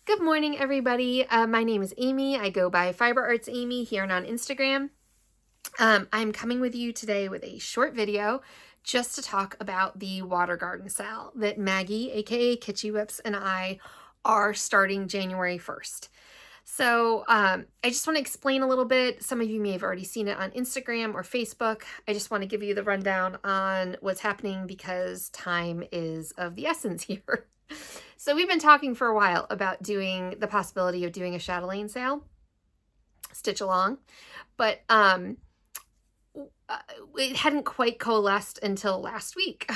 Good morning, everybody. My name is Amy. I go by Fiber Arts Amy here and on Instagram. I'm coming with you today with a short video just to talk about the Watergarden sale that Maggie, aka Kitschy Whips, and I are starting January 1st. So I just want to explain a little bit. Some of you may have already seen it on Instagram or Facebook. I just want to give you the rundown on what's happening because time is of the essence here. So we've been talking for a while about doing the possibility of doing a Chatelaine sale, stitch along, but it hadn't quite coalesced until last week.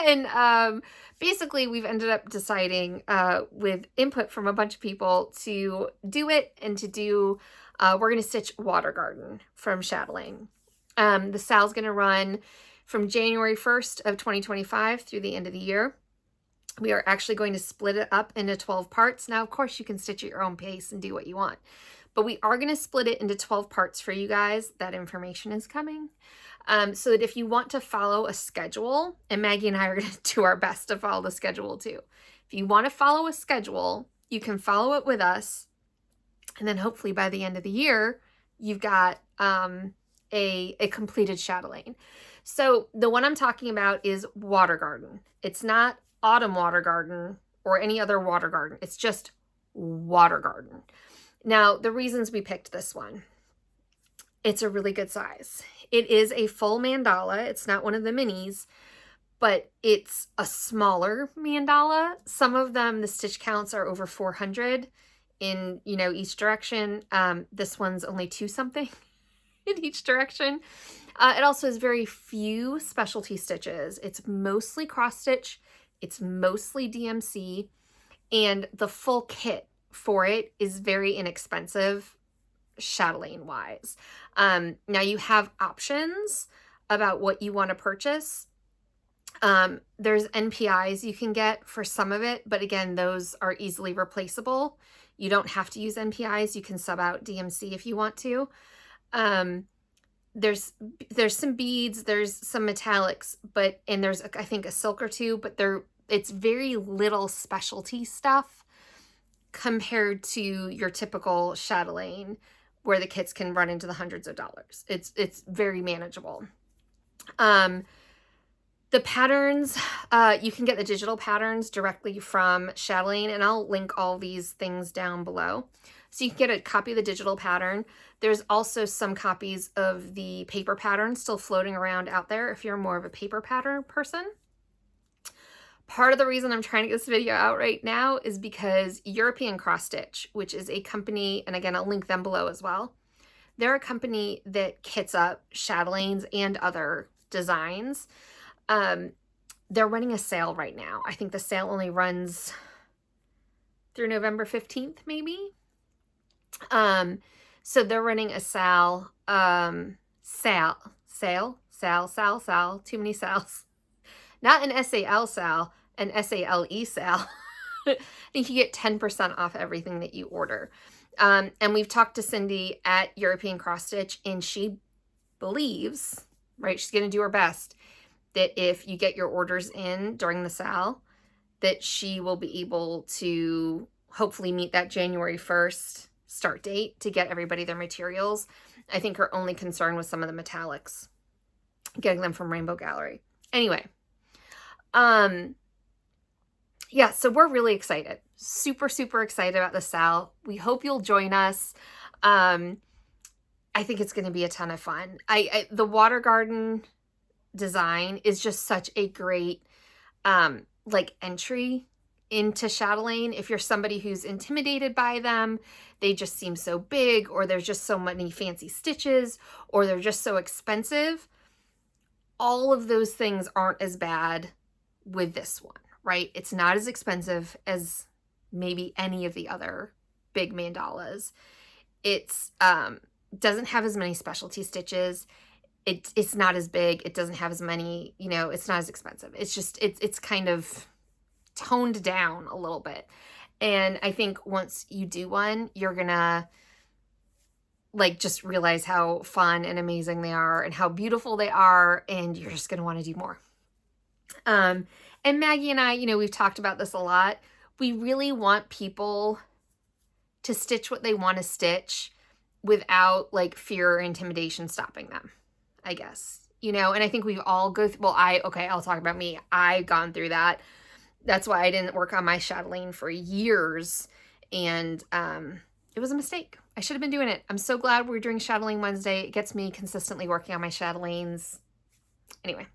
And basically we've ended up deciding with input from a bunch of people to do it and to do, we're going to stitch Watergarden from Chatelaine. The sale's going to run from January 1st of 2025 through the end of the year. We are actually going to split it up into 12 parts. Now, of course, you can stitch at your own pace and do what you want, but we are going to split it into 12 parts for you guys. That information is coming. So that if you want to follow a schedule, and Maggie and I are going to do our best to follow the schedule too. If you want to follow a schedule, you can follow it with us. And then hopefully by the end of the year, you've got a completed Chatelaine. So the one I'm talking about is Watergarden. It's not Autumn Watergarden or any other Watergarden. It's just Watergarden. Now, the reasons we picked this one, it's a really good size. It is a full mandala. It's not one of the minis, but it's a smaller mandala. Some of them, the stitch counts are over 400 in, each direction. This one's only 2 something in each direction. It also has very few specialty stitches. It's mostly cross stitch. It's mostly DMC, and the full kit for it is very inexpensive, Chatelaine wise. Now you have options about what you want to purchase. There's NPIs you can get for some of it, but again, those are easily replaceable. You don't have to use NPIs. You can sub out DMC if you want to. There's some beads, there's some metallics, and there's I think a silk or two, but it's very little specialty stuff compared to your typical Chatelaine where the kits can run into the hundreds of dollars. It's very manageable. The patterns, you can get the digital patterns directly from Chatelaine, and I'll link all these things down below. So you can get a copy of the digital pattern. There's also some copies of the paper pattern still floating around out there if you're more of a paper pattern person. Part of the reason I'm trying to get this video out right now is because European Cross Stitch, which is a company, and again, I'll link them below as well. They're a company that kits up Chatelaines and other designs. They're running a sale right now. I think the sale only runs through November 15th, maybe. So they're running a SAL, SAL, too many SALs. Not an SAL SAL, an SALE SAL. I think you get 10% off everything that you order. And we've talked to Cindy at European Cross Stitch, and she believes, right, she's going to do her best, that if you get your orders in during the SAL, that she will be able to hopefully meet that January 1st start date to get everybody their materials. I think her only concern was some of the metallics, getting them from Rainbow Gallery. Anyway, yeah, so we're really excited. Super, super excited about the SAL. We hope you'll join us. I think it's going to be a ton of fun. The Watergarden design is just such a great, entry into Chatelaine. If you're somebody who's intimidated by them, they just seem so big, or there's just so many fancy stitches, or they're just so expensive. All of those things aren't as bad with this one, right? It's not as expensive as maybe any of the other big mandalas. It's doesn't have as many specialty stitches. It's not as big. It doesn't have as many, it's not as expensive. It's just, it's kind of toned down a little bit. And I think once you do one, you're gonna just realize how fun and amazing they are and how beautiful they are, and you're just gonna want to do more. And Maggie and I, we've talked about this a lot. We really want people to stitch what they want to stitch without like fear or intimidation stopping them, I guess. You know, and I think we've all well, I'll talk about me. I've gone through that. That's why I didn't work on my chatelaine for years. And it was a mistake. I should have been doing it. I'm so glad we're doing Chatelaine Wednesday. It gets me consistently working on my chatelaines. Anyway,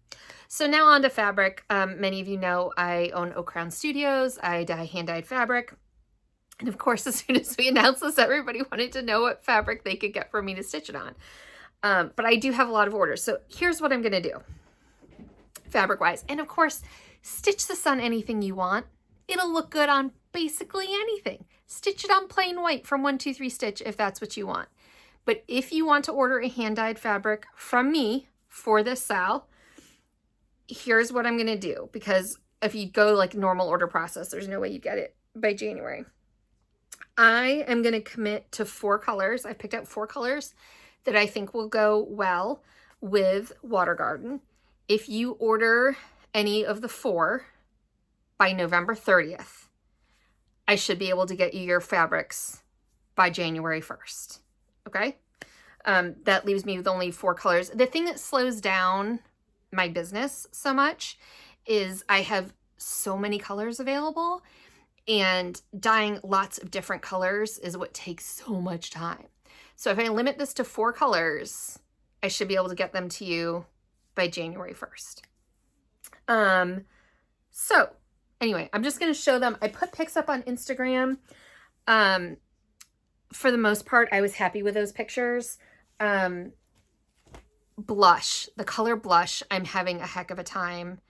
so now on to fabric. Many of you know I own Oak Crown Studios. I dye hand-dyed fabric. And of course, as soon as we announced this, everybody wanted to know what fabric they could get for me to stitch it on. But I do have a lot of orders. So here's what I'm going to do fabric-wise. And of course, stitch this on anything you want. It'll look good on basically anything. Stitch it on plain white from 123 Stitch if that's what you want. But if you want to order a hand-dyed fabric from me for this SAL, here's what I'm going to do. Because if you go like normal order process, there's no way you get it by January. I am going to commit to 4 colors. I picked out 4 colors that I think will go well with Watergarden. If you order any of the 4 by November 30th, I should be able to get you your fabrics by January 1st. Okay? That leaves me with only 4 colors. The thing that slows down my business so much is I have so many colors available, and dyeing lots of different colors is what takes so much time. So if I limit this to 4 colors, I should be able to get them to you by January 1st. So anyway, I'm just going to show them. I put pics up on Instagram. For the most part, I was happy with those pictures. Blush, the color blush, I'm having a heck of a time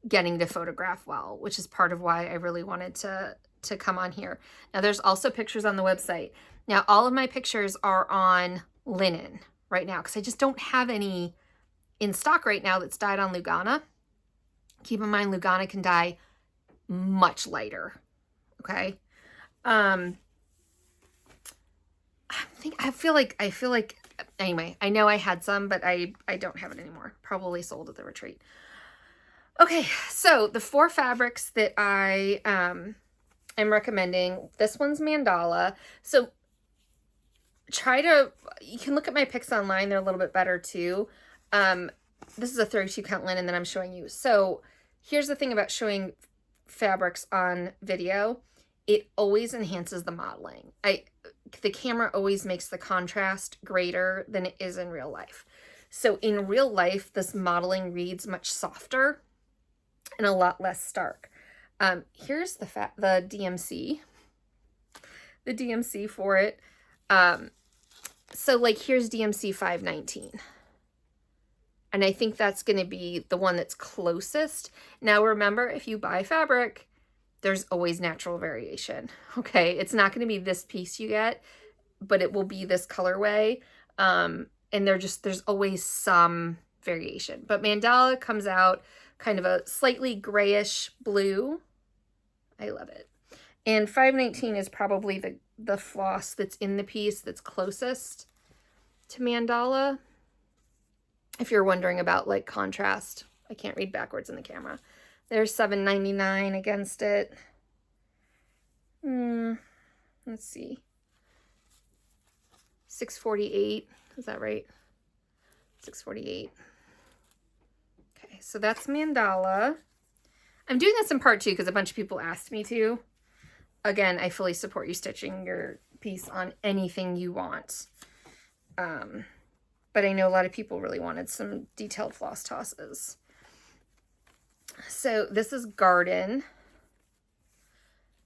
getting to photograph well, which is part of why I really wanted to come on here. Now there's also pictures on the website. Now all of my pictures are on linen right now because I just don't have any in stock right now that's dyed on Lugana. Keep in mind, Lugana can dye much lighter. Okay. I feel like anyway, I know I had some, but I don't have it anymore. Probably sold at the retreat. Okay, so the 4 fabrics that I am recommending, this one's Mandala. So you can look at my pics online. They're a little bit better too. This is a 32 count linen that I'm showing you. So here's the thing about showing fabrics on video. It always enhances the modeling. The camera always makes the contrast greater than it is in real life. So in real life, this modeling reads much softer and a lot less stark. Here's the DMC. The DMC for it. So like here's DMC 519. And I think that's going to be the one that's closest. Now remember, if you buy fabric, there's always natural variation. Okay, it's not going to be this piece you get, but it will be this colorway. And there's always some variation. But Mandala comes out kind of a slightly grayish blue. I love it. And 519 is probably the floss that's in the piece that's closest to Mandala. If you're wondering about like contrast, I can't read backwards in the camera. There's $7.99 against it. Let's see. $6.48. Is that right? $6.48. Okay, so that's Mandala. I'm doing this in part 2 because a bunch of people asked me to. Again, I fully support you stitching your piece on anything you want. But I know a lot of people really wanted some detailed floss tosses. So this is Garden,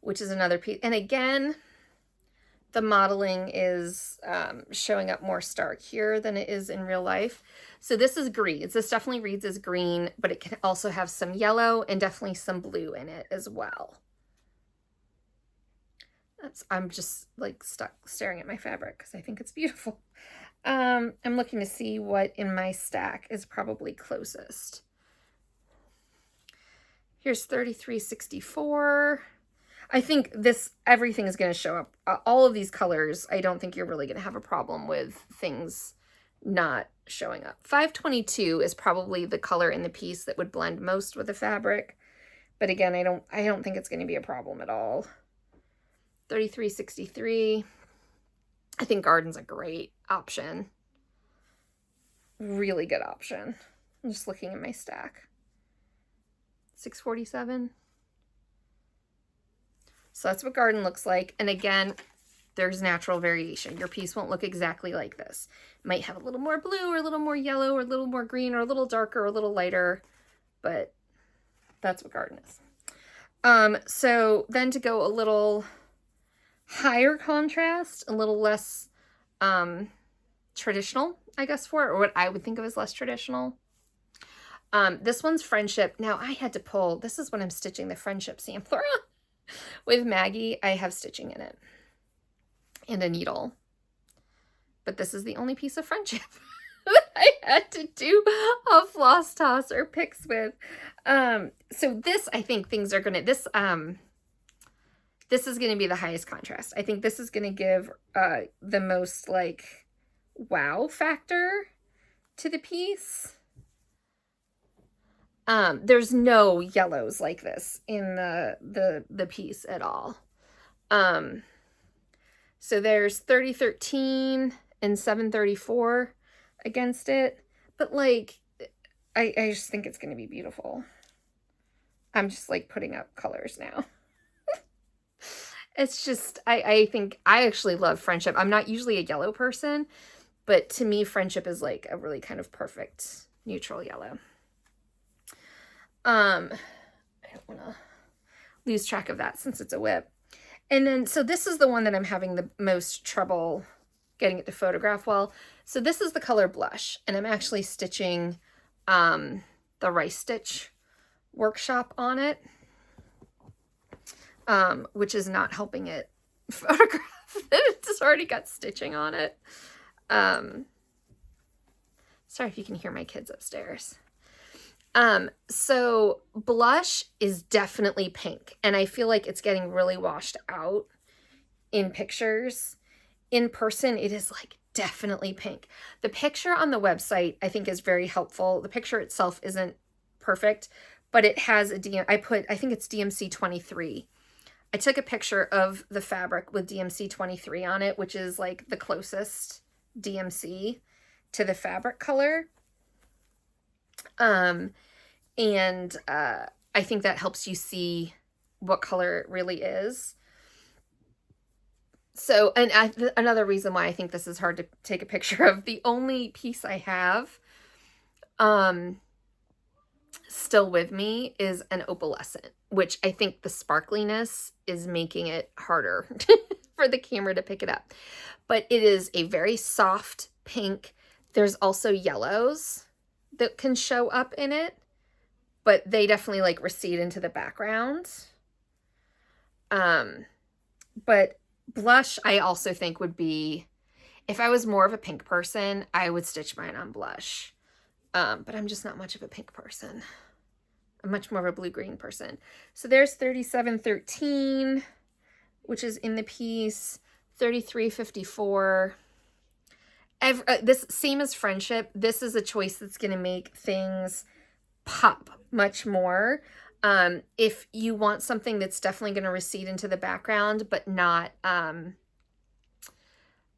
which is another piece. And again, the modeling is showing up more stark here than it is in real life. So this is green. This definitely reads as green, but it can also have some yellow and definitely some blue in it as well. I'm just like stuck staring at my fabric because I think it's beautiful. I'm looking to see what in my stack is probably closest. Here's 3364. I think everything is going to show up. All of these colors, I don't think you're really going to have a problem with things not showing up. 522 is probably the color in the piece that would blend most with the fabric. But again, I don't think it's going to be a problem at all. 3363. I think Garden's a great option. Really good option. I'm just looking at my stack. $6.47. So that's what Garden looks like. And again, there's natural variation. Your piece won't look exactly like this. It might have a little more blue or a little more yellow or a little more green or a little darker or a little lighter, but that's what Garden is. So then to go a little higher contrast, a little less traditional, I guess, for it, or what I would think of as less traditional. This one's Friendship. Now I had to pull, this is when I'm stitching the Friendship sampler with Maggie. I have stitching in it and a needle, but this is the only piece of Friendship that I had to do a floss toss or picks with. So this, I think things are gonna, this is gonna be the highest contrast. I think this is gonna give the most like wow factor to the piece. There's no yellows like this in the piece at all. So there's 3013 and 734 against it, but like I just think it's going to be beautiful. I'm just like putting up colors now. It's just, I think I actually love Friendship. I'm not usually a yellow person, but to me Friendship is like a really kind of perfect neutral yellow. I don't want to lose track of that since it's a whip. And then, so this is the one that I'm having the most trouble getting it to photograph well. So this is the color Blush, and I'm actually stitching the Rice Stitch workshop on it, which is not helping it photograph. It's already got stitching on it. Sorry if you can hear my kids upstairs. So Blush is definitely pink, and I feel like it's getting really washed out in pictures. In person, it is like definitely pink. The picture on the website, I think, is very helpful. The picture itself isn't perfect, but it has a I think it's DMC 23. I took a picture of the fabric with DMC 23 on it, which is like the closest DMC to the fabric color. I think that helps you see what color it really is. So, and another reason why I think this is hard to take a picture of, the only piece I have, still with me is an opalescent, which I think the sparkliness is making it harder for the camera to pick it up. But it is a very soft pink. There's also yellows that can show up in it, but they definitely like recede into the background. But Blush, I also think would be, if I was more of a pink person, I would stitch mine on Blush. But I'm just not much of a pink person. I'm much more of a blue-green person. So there's 3713, which is in the piece, 3354. This same as Friendship, this is a choice that's going to make things pop much more. If you want something that's definitely going to recede into the background, but not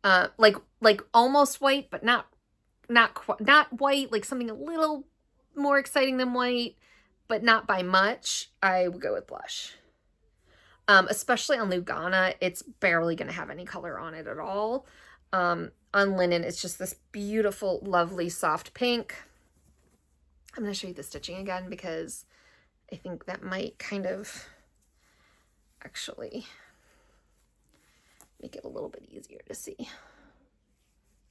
like almost white, but not white, like something a little more exciting than white, but not by much, I would go with Blush. Especially on Lugana, it's barely going to have any color on it at all. On linen, it's just this beautiful, lovely, soft pink. I'm going to show you the stitching again because I think that might kind of actually make it a little bit easier to see.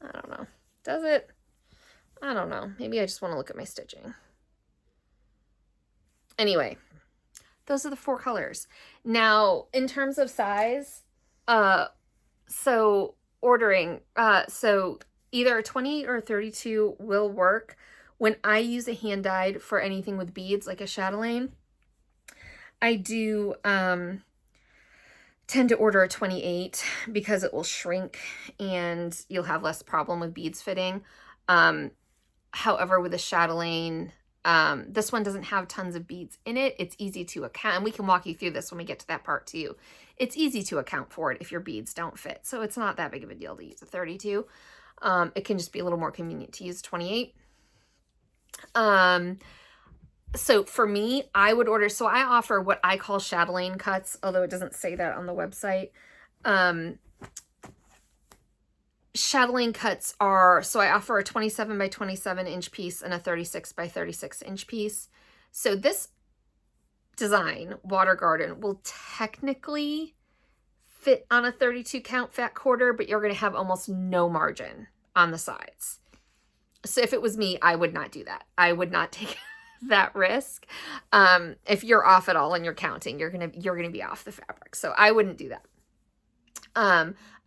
I don't know. Does it? I don't know. Maybe I just want to look at my stitching. Anyway, those are the 4 colors. Now, in terms of size, so ordering, so either a 28 or a 32 will work. When I use a hand dyed for anything with beads, like a chatelaine, I do tend to order a 28 because it will shrink and you'll have less problem with beads fitting. However, with a chatelaine, This one doesn't have tons of beads in it. It's easy to account, and we can walk you through this when we get to that part too. It's easy to account for it if your beads don't fit. So it's not that big of a deal to use a 32. It can just be a little more convenient to use 28. So for me, I would order, so I offer what I call chatelaine cuts, although it doesn't say that on the website. Chatelaine cuts are, so I offer a 27 by 27 inch piece and a 36 by 36 inch piece. So this design, Watergarden, will technically fit on a 32 count fat quarter, but you're going to have almost no margin on the sides. So if it was me, I would not do that. I would not take that risk. If you're off at all and you're counting, you're gonna be off the fabric. So I wouldn't do that.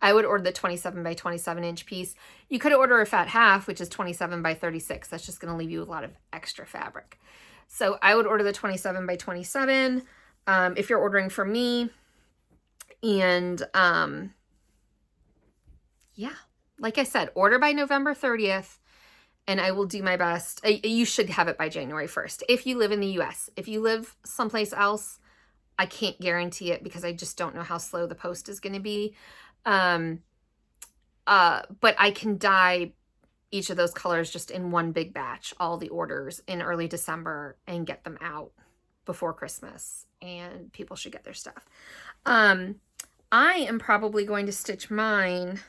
I would order the 27 by 27 inch piece. You could order a fat half, which is 27 by 36. That's just gonna leave you with a lot of extra fabric. So I would order the 27 by 27 if you're ordering from me. And yeah, like I said, order by November 30th. And I will do my best. You should have it by January 1st. If you live in the US. If you live someplace else, I can't guarantee it because I just don't know how slow the post is going to be. But I can dye each of those colors just in one big batch, all the orders in early December, and get them out before Christmas. And people should get their stuff. I am probably going to stitch mine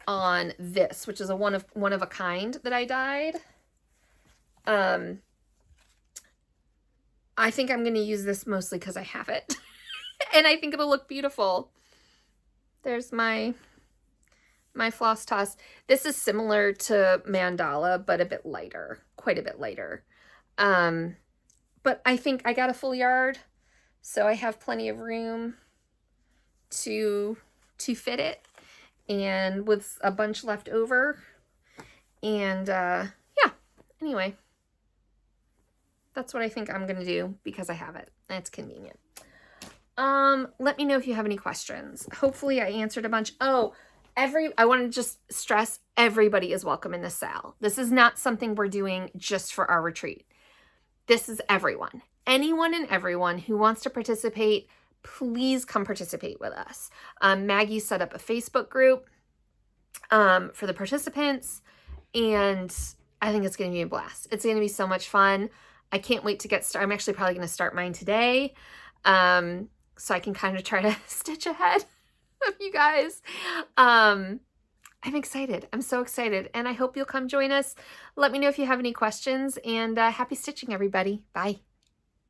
on this, which is a one of a kind that I dyed. I think I'm going to use this mostly because I have it. And I think it'll look beautiful. There's my floss toss. This is similar to Mandala, but a bit lighter, quite a bit lighter. But I think I got a full yard, so I have plenty of room to fit it. And with a bunch left over. And yeah, anyway, that's what I think I'm going to do because I have it and it's convenient. Let me know if you have any questions. Hopefully I answered a bunch. Oh, I want to just stress everybody is welcome in the SAL. This is not something we're doing just for our retreat. This is everyone. Anyone and everyone who wants to participate, please come participate with us. Maggie set up a Facebook group for the participants, and I think it's going to be a blast. It's going to be so much fun. I can't wait to get started. I'm actually probably going to start mine today, so I can kind of try to stitch ahead of you guys. I'm excited. I'm so excited, and I hope you'll come join us. Let me know if you have any questions, and happy stitching, everybody. Bye.